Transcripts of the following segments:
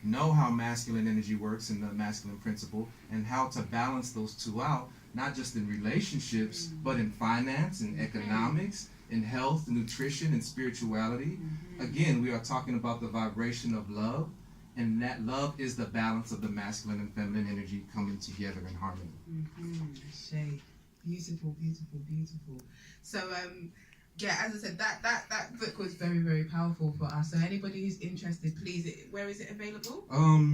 know how masculine energy works and the masculine principle, and how to balance those two out, not just in relationships, but in finance and economics, in health, nutrition, and spirituality. Again, we are talking about the vibration of love, and that love is the balance of the masculine and feminine energy coming together in harmony. Shay, beautiful, beautiful, beautiful. So, yeah, as I said, that book was very, very powerful for us. So anybody who's interested, please, where is it available?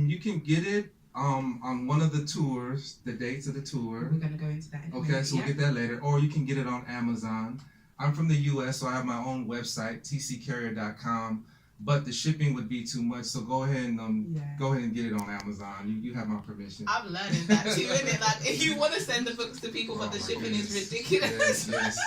You can get it on one of the tours, the dates of the tour. We're gonna go into that in a Okay, minute, so we'll get that later. Or you can get it on Amazon. I'm from the US, so I have my own website, tccarrier.com. But the shipping would be too much, so go ahead and get it on Amazon. You have my permission. I'm learning that too, isn't it? Like, if you want to send the books to people, but the shipping is ridiculous. Yes.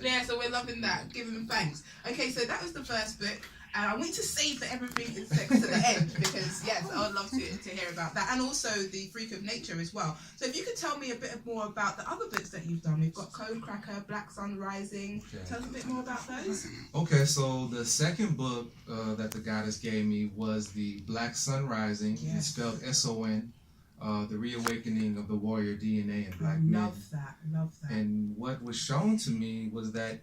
Yeah, so we're loving that. Give them thanks. Okay, so that was the first book. And I want to save for everything in sex to the end because, yes, I would love to hear about that. And also the Freak of Nature as well. So if you could tell me a bit more about the other books that you've done. We've got Code Cracker, Black Sun Rising. Okay. Tell us a bit more about those. Okay, so the second book that the goddess gave me was the Black Sun Rising. Yes. It's spelled S-O-N. The Reawakening of the Warrior DNA in Black Men. Love that. And what was shown to me was that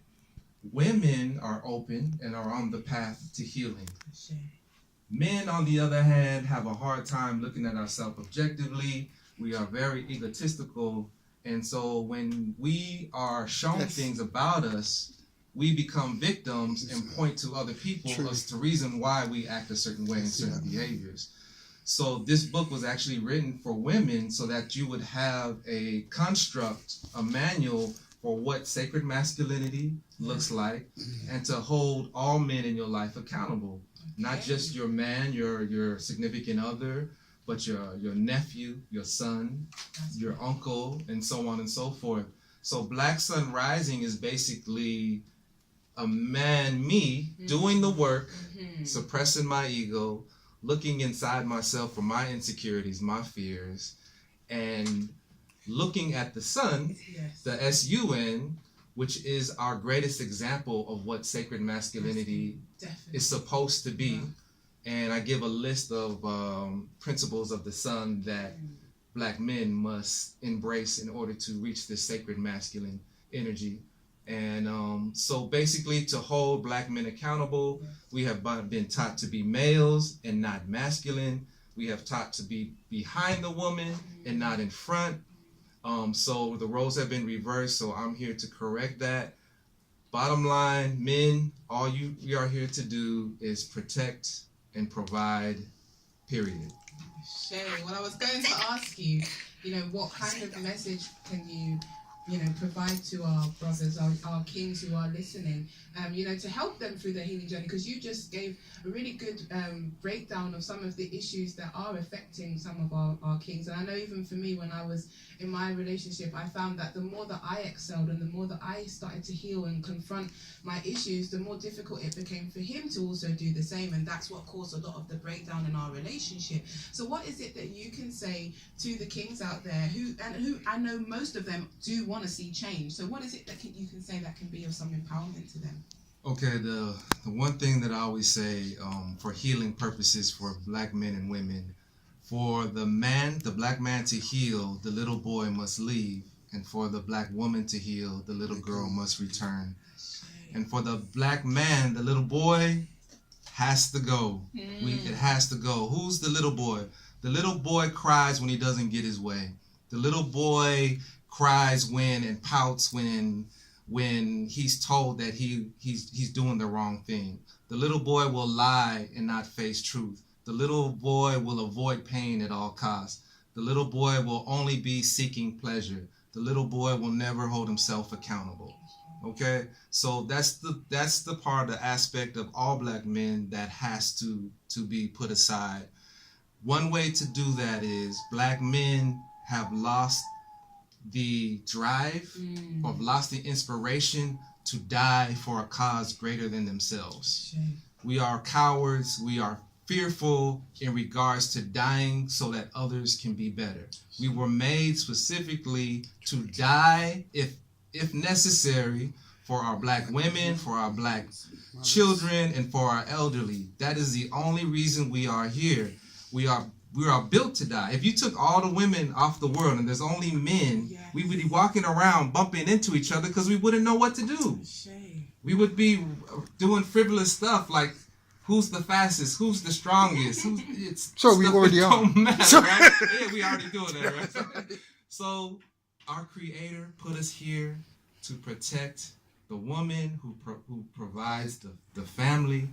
women are open and are on the path to healing. Men, on the other hand, have a hard time looking at ourselves objectively. We are very egotistical. And so when we are shown things about us, we become victims and point to other people as the reason why we act a certain way in certain behaviors. So this book was actually written for women so that you would have a construct, a manual for what sacred masculinity looks like, and to hold all men in your life accountable. Not just your man, your significant other, but your nephew, your son, your uncle, and so on and so forth. So Black Sun Rising is basically a man, me, doing the work, suppressing my ego, looking inside myself for my insecurities, my fears, and looking at the sun, the S-U-N, which is our greatest example of what sacred masculinity is supposed to be. And I give a list of principles of the sun that Black men must embrace in order to reach this sacred masculine energy. And so basically, to hold Black men accountable, we have been taught to be males and not masculine. We have taught to be behind the woman and not in front. So the roles have been reversed, so I'm here to correct that. Bottom line, men, all we are here to do is protect and provide, period. Shay, well, I was going to ask you, what kind of message can you provide to our brothers, our kings who are listening, to help them through their healing journey, because you just gave a really good breakdown of some of the issues that are affecting some of our kings. And I know even for me, when I was in my relationship, I found that the more that I excelled and the more that I started to heal and confront my issues, the more difficult it became for him to also do the same. And that's what caused a lot of the breakdown in our relationship. So what is it that you can say to the kings out there who I know most of them do want to see change? So what is it that you can say that can be of some empowerment to them? Okay, the one thing that I always say for healing purposes for Black men and women, for the Black man to heal, the little boy must leave. And for the Black woman to heal, the little girl must return. And for the Black man, the little boy has to go. It has to go. Who's the little boy? The little boy cries when he doesn't get his way. The little boy cries and pouts when he's told that he's doing the wrong thing. The little boy will lie and not face truth. The little boy will avoid pain at all costs. The little boy will only be seeking pleasure. The little boy will never hold himself accountable. Okay? So that's the part, the aspect of all Black men that has to be put aside. One way to do that is Black men have lost the drive or lost the inspiration to die for a cause greater than themselves. We are cowards. We are fearful in regards to dying so that others can be better. We were made specifically to die if necessary for our Black women, for our Black children, and for our elderly. That is the only reason we are here. We are built to die. If you took all the women off the world and there's only men, we would be walking around bumping into each other because we wouldn't know what to do. We would be doing frivolous stuff like who's the fastest, who's the strongest, so we already are. Don't matter, right? Yeah, we already doing that, right? So our Creator put us here to protect the woman who provides the family,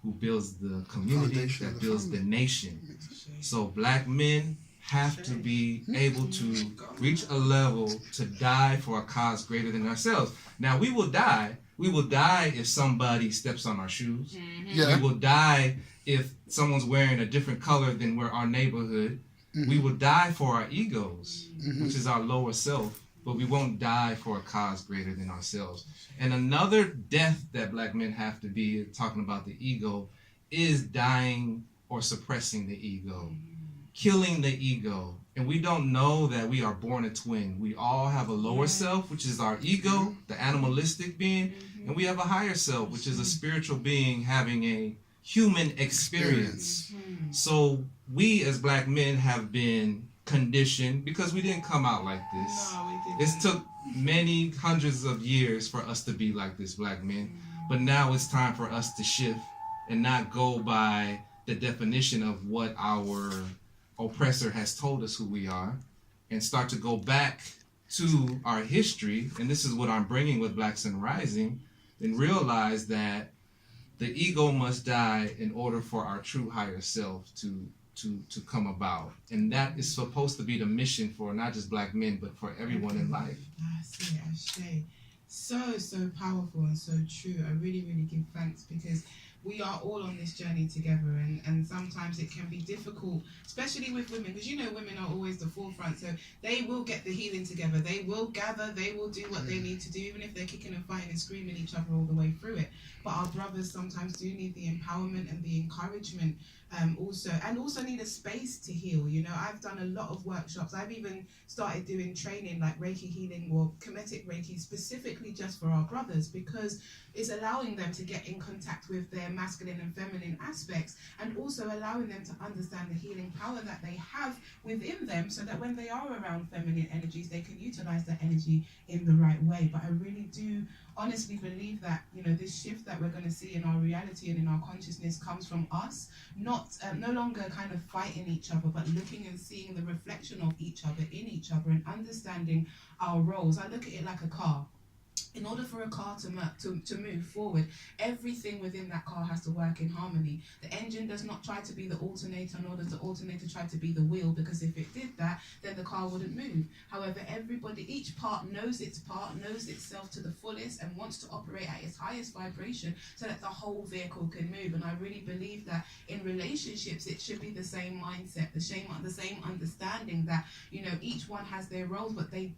who builds the community, that builds the nation. So black men have to be able to reach a level to die for a cause greater than ourselves. Now, we will die. We will die if somebody steps on our shoes. Yeah. We will die if someone's wearing a different color than our neighborhood. We will die for our egos, which is our lower self, but we won't die for a cause greater than ourselves. And another death that black men have to be, talking about the ego, is dying or suppressing the ego, killing the ego. And we don't know that we are born a twin. We all have a lower self, which is our ego, the animalistic being, and we have a higher self, which is a spiritual being having a human experience. So we as black men have been conditioned because we didn't come out like this. No, we didn't. It took many hundreds of years for us to be like this, black men. But now it's time for us to shift and not go by the definition of what our oppressor has told us who we are, and start to go back to our history. And this is what I'm bringing with Black Sun Rising, and realize that the ego must die in order for our true higher self to come about. And that is supposed to be the mission for not just black men, but for everyone in life. That's it, Ashe. So powerful and so true. I really, really give thanks, because we are all on this journey together, and sometimes it can be difficult, especially with women, because women are always the forefront, so they will get the healing together, they will gather, they will do what they need to do, even if they're kicking and fighting and screaming each other all the way through it. But our brothers sometimes do need the empowerment and the encouragement, also need a space to heal. I've done a lot of workshops. I've even started doing training like Reiki healing or Kemetic Reiki specifically just for our brothers, because it's allowing them to get in contact with their masculine and feminine aspects, and also allowing them to understand the healing power that they have within them, so that when they are around feminine energies, they can utilize that energy in the right way. But I really do honestly believe that this shift that we're going to see in our reality and in our consciousness comes from us no longer kind of fighting each other, but looking and seeing the reflection of each other in each other, and understanding our roles. I look at it like a car. In order for a car to move forward, everything within that car has to work in harmony. The engine does not try to be the alternator, nor does the alternator try to be the wheel, because if it did that, then the car wouldn't move. However, each part knows its part, knows itself to the fullest, and wants to operate at its highest vibration so that the whole vehicle can move. And I really believe that in relationships, it should be the same mindset, the same understanding that, each one has their roles, but we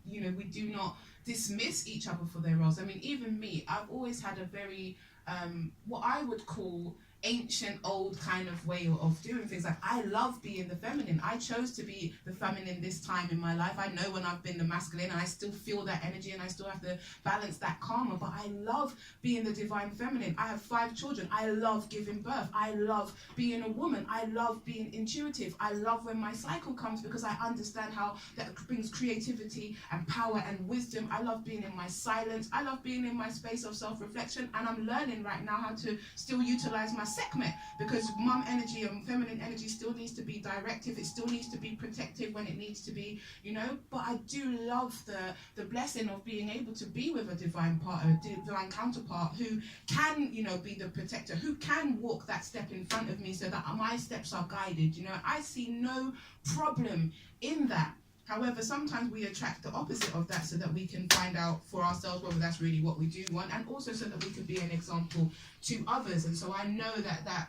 do not dismiss each other for their roles. I mean, even me, I've always had a very, what I would call ancient, old kind of way of doing things. Like, I love being the feminine. I chose to be the feminine this time in my life. I know when I've been the masculine, and I still feel that energy, and I still have to balance that karma, but I love being the divine feminine. I have 5 children. I love giving birth. I love being a woman. I love being intuitive. I love when my cycle comes, because I understand how that brings creativity and power and wisdom. I love being in my silence. I love being in my space of self-reflection, and I'm learning right now how to still utilize my Sekhmet, because mum energy and feminine energy still needs to be directive. It still needs to be protective when it needs to be, but I do love the blessing of being able to be with a divine counterpart who can, be the protector, who can walk that step in front of me so that my steps are guided. I see no problem in that. However, sometimes we attract the opposite of that, so that we can find out for ourselves whether that's really what we do want, and also so that we can be an example to others. And so I know that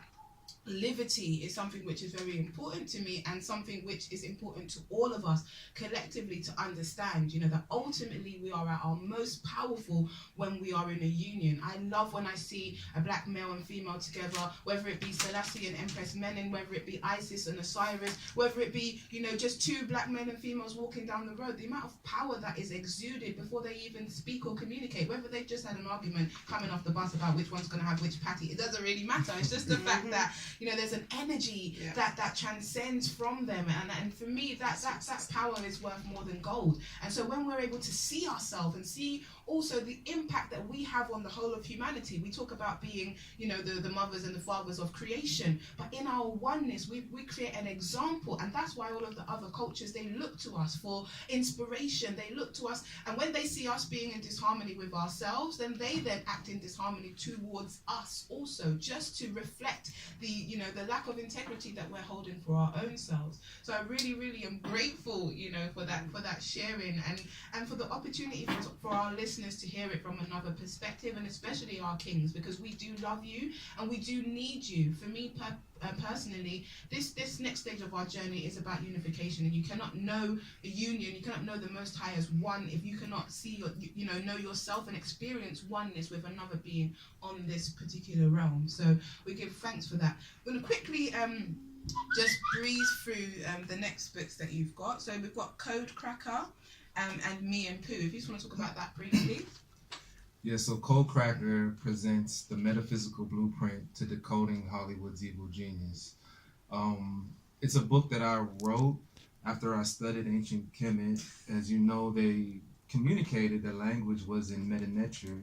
liberty is something which is very important to me, and something which is important to all of us collectively to understand, that ultimately we are at our most powerful when we are in a union. I love when I see a black male and female together, whether it be Selassie and Empress Menen, whether it be Isis and Osiris, whether it be, just 2 black men and females walking down the road, the amount of power that is exuded before they even speak or communicate, whether they've just had an argument coming off the bus about which one's going to have which patty, it doesn't really matter. It's just the fact that You know, there's an energy that transcends from them, and for me that power is worth more than gold. And so when we're able to see ourselves and see also the impact that we have on the whole of humanity, we talk about being, you know, the mothers and the fathers of creation, but in our oneness we create an example. And that's why all of the other cultures, they look to us for inspiration, they look to us, and when they see us being in disharmony with ourselves, then they then act in disharmony towards us also, just to reflect the, you know, the lack of integrity that we're holding for our own selves. So I really am grateful, you know, for that sharing, and for the opportunity for our listeners to hear it from another perspective, and especially our kings, because we do love you and we do need you. For me personally, this next stage of our journey is about unification, and you cannot know a union, you cannot know the Most High as one if you cannot see know yourself and experience oneness with another being on this particular realm. So we give thanks for that. I'm going to quickly just breeze through the next books that you've got. So we've got Code Cracker and Me and Pooh. If you just want to talk about that briefly. Yeah, so Code Cracker presents the metaphysical blueprint to decoding Hollywood's evil genius. It's a book that I wrote after I studied ancient Kemet. As you know, they communicated that language was in Meta-Nature,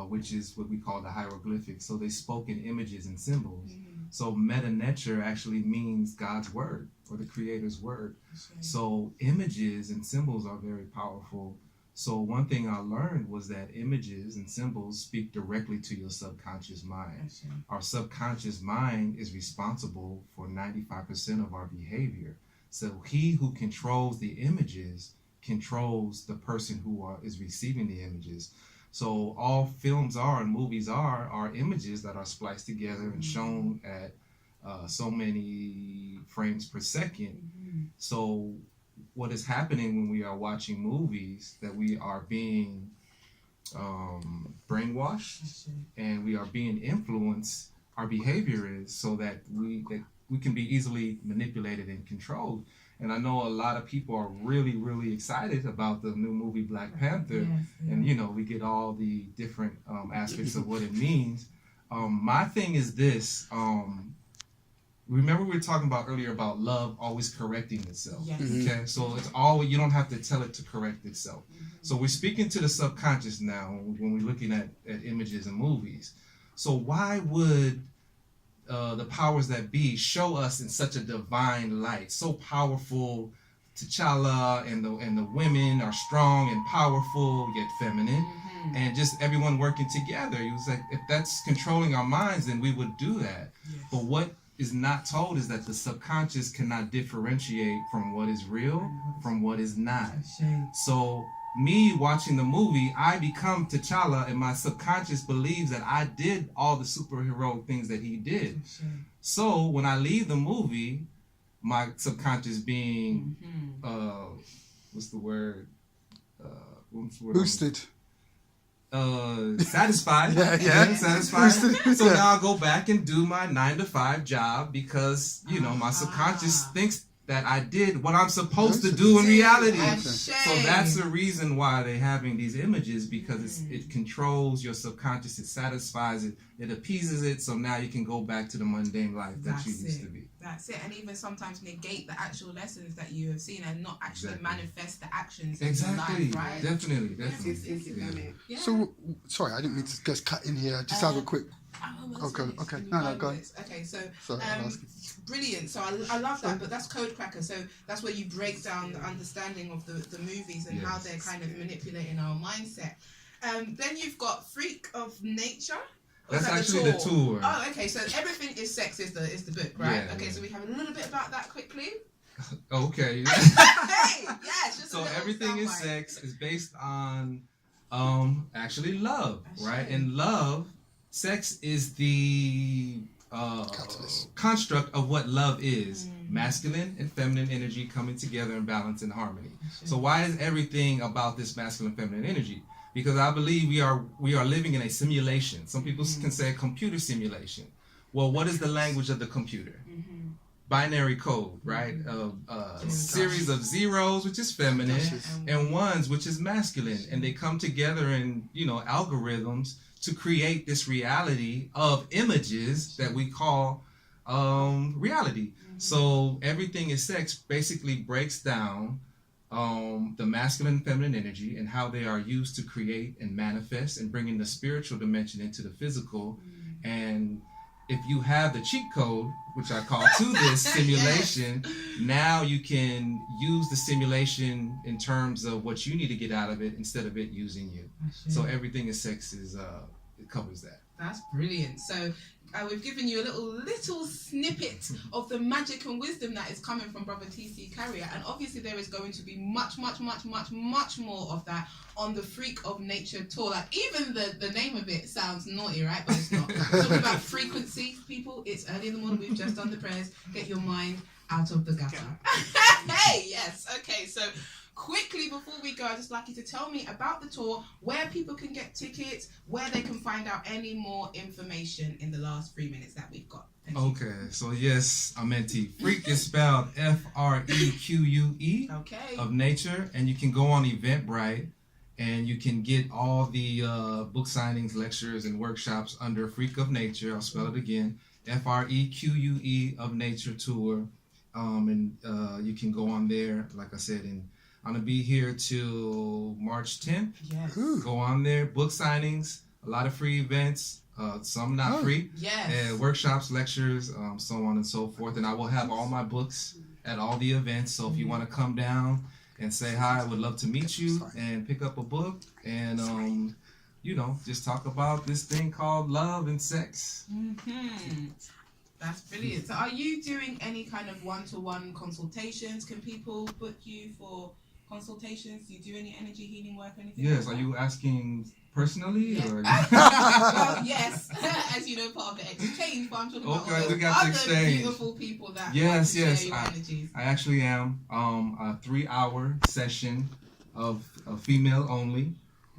which is what we call the hieroglyphics. So they spoke in images and symbols. So Meta-Nature actually means God's word, or the Creator's word. So images and symbols are very powerful. So one thing I learned was that images and symbols speak directly to your subconscious mind. Our subconscious mind is responsible for 95% of our behavior. So he who controls the images controls the person who is receiving the images. So all films are and movies are images that are spliced together and shown at so many frames per second. So what is happening when we are watching movies, that we are being brainwashed and we are being influenced. Our behavior is so that we can be easily manipulated and controlled. And I know a lot of people are really excited about the new movie Black Panther. And you know, we get all the different aspects of what it means. My thing is this. Remember we were talking about earlier about love always correcting itself. Okay, so it's always, you don't have to tell it to correct itself. So we're speaking to the subconscious now when we're looking at images and movies. So why would the powers that be show us in such a divine light, so powerful? T'Challa and the women are strong and powerful yet feminine, and just everyone working together. He was like, if that's controlling our minds, then we would do that. But what is not told is that the subconscious cannot differentiate from what is real from what is not. So me watching the movie, I become T'Challa, and my subconscious believes that I did all the superhero things that he did. So when I leave the movie, my subconscious being what's the word? Boosted. Satisfied. Satisfied. So now I'll go back and do my 9-to-5 job because, you know, my subconscious thinks that I did what I'm supposed to do in reality. So that's the reason why they're having these images, because it controls your subconscious, it satisfies it, it appeases it, so now you can go back to the mundane life that you used to be. That's it, and even sometimes negate the actual lessons that you have seen and not actually manifest the actions in your life, right? Definitely. Yeah. So, sorry, I didn't mean to just cut in here. Just have a quick... Okay. No, go ahead. Okay, so brilliant. So I love that, but that's Code Cracker. So that's where you break down the understanding of the movies and how they're kind of manipulating our mindset. Then you've got Freak of Nature. That's actually the tour. Oh, okay. So Everything is Sex is the book, right? Okay, so we have a little bit about that quickly. Okay. Hey, yes. So Everything is Sex is based on actually love, right? And love, sex is the construct of what love is. Masculine and feminine energy coming together in balance and harmony. So why is everything about this masculine feminine energy? Because I believe we are living in a simulation. Some people can say a computer simulation. Well, what is the language of the computer? Binary code, right? Series of zeros, which is feminine, and ones, which is masculine. And they come together in, algorithms to create this reality of images that we call reality. So everything is sex basically breaks down the masculine and feminine energy and how they are used to create and manifest and bringing the spiritual dimension into the physical. And if you have the cheat code, which I call to this simulation, now you can use the simulation in terms of what you need to get out of it instead of it using you. So everything is sex is it covers that. That's brilliant. So we've given you a little snippet of the magic and wisdom that is coming from Brother T.C. Carrier, and obviously there is going to be much more of that on the Freak of Nature tour. Like, even the name of it sounds naughty, right? But it's not. It's talking about frequency, people. It's early in the morning. We've just done the prayers. Get your mind out of the gutter. Hey, yes. Okay, so quickly before we go, I'd just like you to tell me about the tour, where people can get tickets, where they can find out any more information in the last 3 minutes that we've got. Okay, so yes, Amenti. Freak is spelled Freque. Okay. Of Nature, and you can go on Eventbrite, and you can get all the book signings, lectures, and workshops under Freak of Nature. I'll spell it again, Freque of Nature Tour, and you can go on there, like I said, and I'm going to be here till March 10th. Yes. Go on there. Book signings, a lot of free events, some not free. Yes. Workshops, lectures, so on and so forth. And I will have all my books at all the events. So if you want to come down and say hi, I would love to meet you and pick up a book and, just talk about this thing called love and sex. That's brilliant. So are you doing any kind of one-to-one consultations? Can people book you for consultations? Do you do any energy healing work or anything? Yes. Like Are you asking personally? Yeah. Or? Well, yes. As you know, part of the exchange, but I'm talking about all we the got the other exchange. beautiful people that Yes, want to yes. share your energies. I actually am a 3-hour session of female only.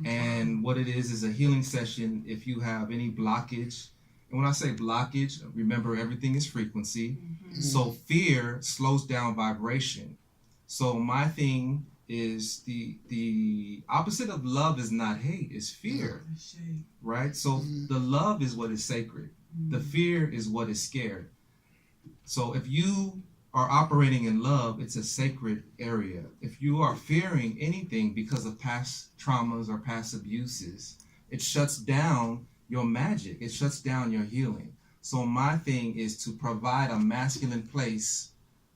And what it is a healing session if you have any blockage. And when I say blockage, remember everything is frequency. So fear slows down vibration. So my thing is the opposite of love is not hate, it's fear. Right? So the love is what is sacred. The fear is what is scared. So if you are operating in love, it's a sacred area. If you are fearing anything because of past traumas or past abuses, it shuts down your magic. It shuts down your healing. So my thing is to provide a masculine place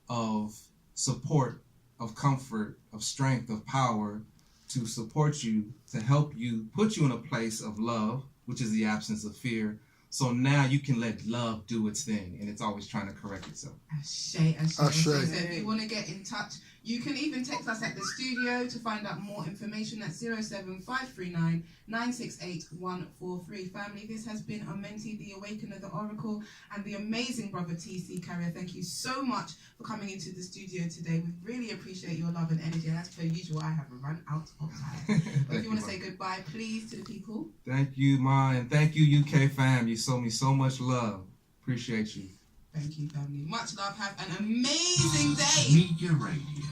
of support, of comfort, of strength, of power to support you, to help you, put you in a place of love, which is the absence of fear. So now you can let love do its thing, and it's always trying to correct itself. Ashe. So if you want to get in touch, you can even text us at the studio to find out more information at 07539 968 143. Family, this has been Amenti The Awakener, the Oracle, and the amazing Brother T.C. Carrier. Thank you so much for coming into the studio today. We really appreciate your love and energy, and as per usual, I have run out of time. But if you want to say goodbye, please, to the people. Thank you, Ma, and thank you, UK fam. You showed me so much love. Appreciate you. Thank you, family. Much love. Have an amazing day. Media Radio.